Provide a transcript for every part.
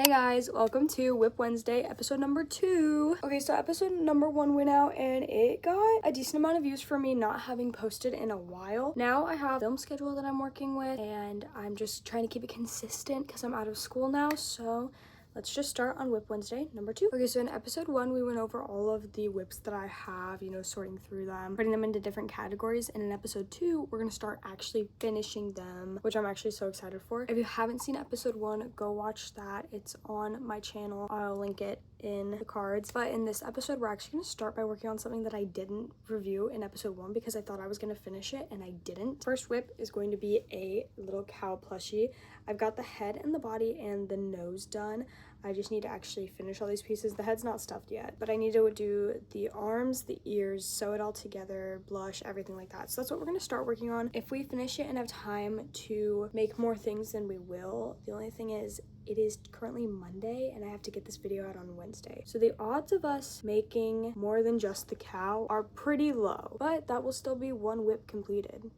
Hey guys, welcome to WIP Wednesday, episode number 2. Okay, so episode number 1 went out and it got a decent amount of views for me not having posted in a while. Now I have a film schedule that I'm working with and I'm just trying to keep it consistent because I'm out of school now, so let's just start on WIP Wednesday, number 2. Okay, so in episode 1, we went over all of the WIPs that I have, sorting through them, putting them into different categories. And in episode 2, we're going to start actually finishing them, which I'm actually so excited for. If you haven't seen episode 1, go watch that. It's on my channel. I'll link it in the cards. But in this episode, we're actually going to start by working on something that I didn't review in episode 1 because I thought I was going to finish it and I didn't. First WIP is going to be a little cow plushie. I've got the head and the body and the nose done. I just need to actually finish all these pieces. The head's not stuffed yet, but I need to do the arms, the ears, sew it all together, blush, everything like that. So that's what we're going to start working on. If we finish it and have time to make more things, then we will. The only thing is, it is currently Monday and I have to get this video out on Wednesday. So the odds of us making more than just the cow are pretty low, but that will still be one WIP completed.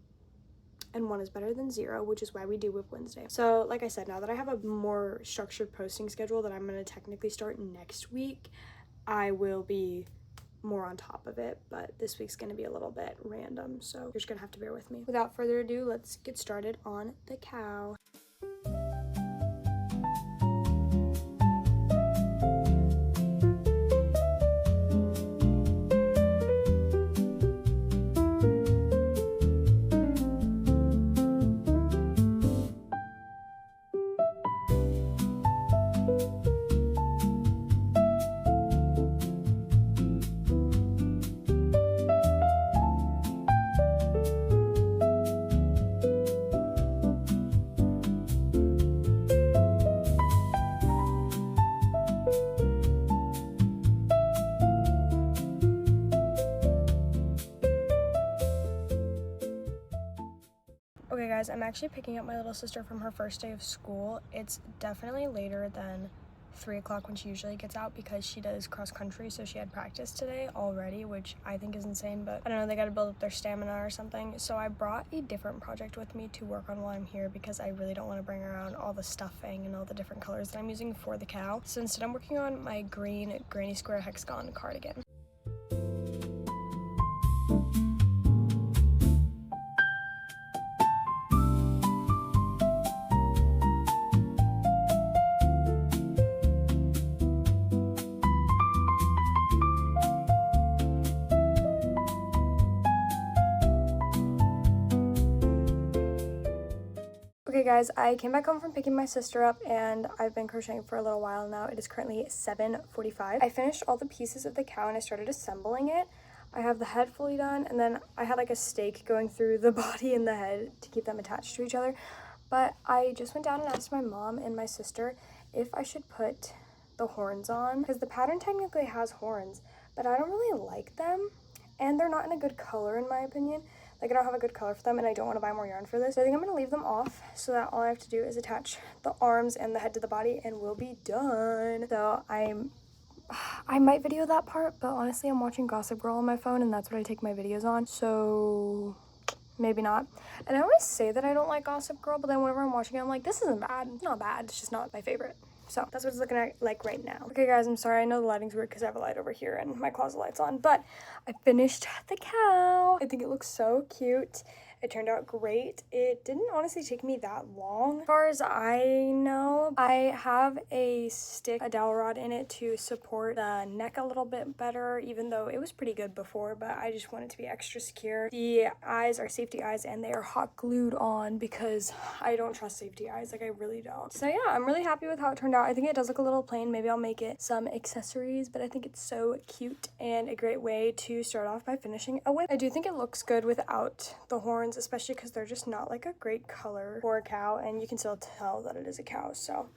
And 1 is better than 0, which is why we do WIP Wednesday. So like I said, now that I have a more structured posting schedule that I'm going to technically start next week, I will be more on top of it, but this week's going to be a little bit random, so you're just going to have to bear with me. Without further ado, let's get started on the cow. Okay guys, I'm actually picking up my little sister from her first day of school. It's definitely later than 3 o'clock when she usually gets out because she does cross country, so she had practice today already, which I think is insane, but I don't know, they gotta build up their stamina or something. So I brought a different project with me to work on while I'm here because I really don't want to bring around all the stuffing and all the different colors that I'm using for the cow. So instead I'm working on my green granny square hexagon cardigan. Okay guys, I came back home from picking my sister up and I've been crocheting for a little while now. It is currently 7:45. I finished all the pieces of the cow and I started assembling it. I have the head fully done and then I had like a stake going through the body and the head to keep them attached to each other. But I just went down and asked my mom and my sister if I should put the horns on because the pattern technically has horns, but I don't really like them and they're not in a good color in my opinion. Like, I don't have a good color for them and I don't want to buy more yarn for this. So I think I'm going to leave them off so that all I have to do is attach the arms and the head to the body and we'll be done. So I might video that part, but honestly I'm watching Gossip Girl on my phone and that's what I take my videos on. So maybe not. And I always say that I don't like Gossip Girl, but then whenever I'm watching it, I'm like, this isn't bad. It's not bad. It's just not my favorite. So that's what it's looking like right now. Okay guys, I'm sorry, I know the lighting's weird because I have a light over here and my closet light's on, but I finished the cow. I think it looks so cute. It turned out great. It didn't honestly take me that long. As far as I know, I have a stick, a dowel rod in it to support the neck a little bit better, even though it was pretty good before, but I just want it to be extra secure. The eyes are safety eyes and they are hot glued on because I don't trust safety eyes, like I really don't. So yeah, I'm really happy with how it turned out. I think it does look a little plain. Maybe I'll make it some accessories, but I think it's so cute and a great way to start off by finishing a WIP. I do think it looks good without the horns, especially because they're just not like a great color for a cow and you can still tell that it is a cow, so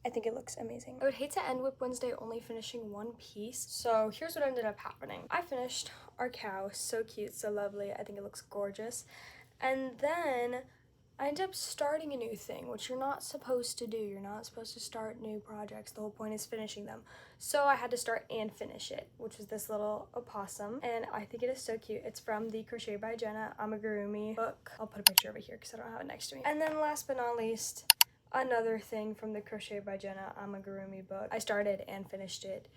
I think it looks amazing. I would hate to end WIP Wednesday only finishing one piece, so here's what ended up happening. I finished our cow, so cute, so lovely. I think it looks gorgeous. And then I ended up starting a new thing, which you're not supposed to do. You're not supposed to start new projects. The whole point is finishing them. So I had to start and finish it, which was this little opossum. And I think it is so cute. It's from the Crochet by Jenna Amigurumi book. I'll put a picture over here because I don't have it next to me. And then last but not least, another thing from the Crochet by Jenna amigurumi book. I started and finished it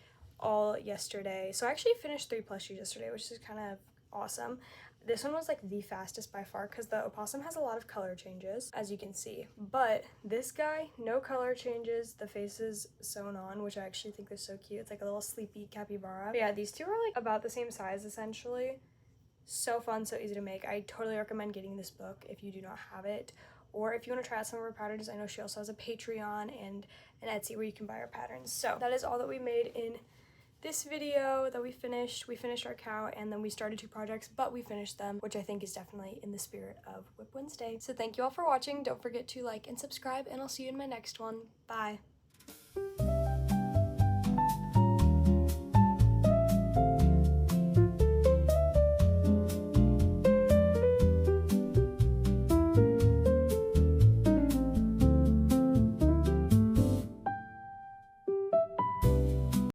all yesterday. So I actually finished 3 plushies yesterday, which is kind of awesome. This one was like the fastest by far because the opossum has a lot of color changes, as you can see. But this guy, no color changes. The face is sewn on, which I actually think is so cute. It's like a little sleepy capybara. But yeah, these two are like about the same size essentially. So fun, so easy to make. I totally recommend getting this book if you do not have it, or if you want to try out some of her patterns. I know she also has a Patreon and an Etsy where you can buy her patterns. So that is all that we made in this video that we finished. We finished our cow, and then we started 2 projects, but we finished them, which I think is definitely in the spirit of WIP Wednesday. So thank you all for watching. Don't forget to like and subscribe, and I'll see you in my next one. Bye.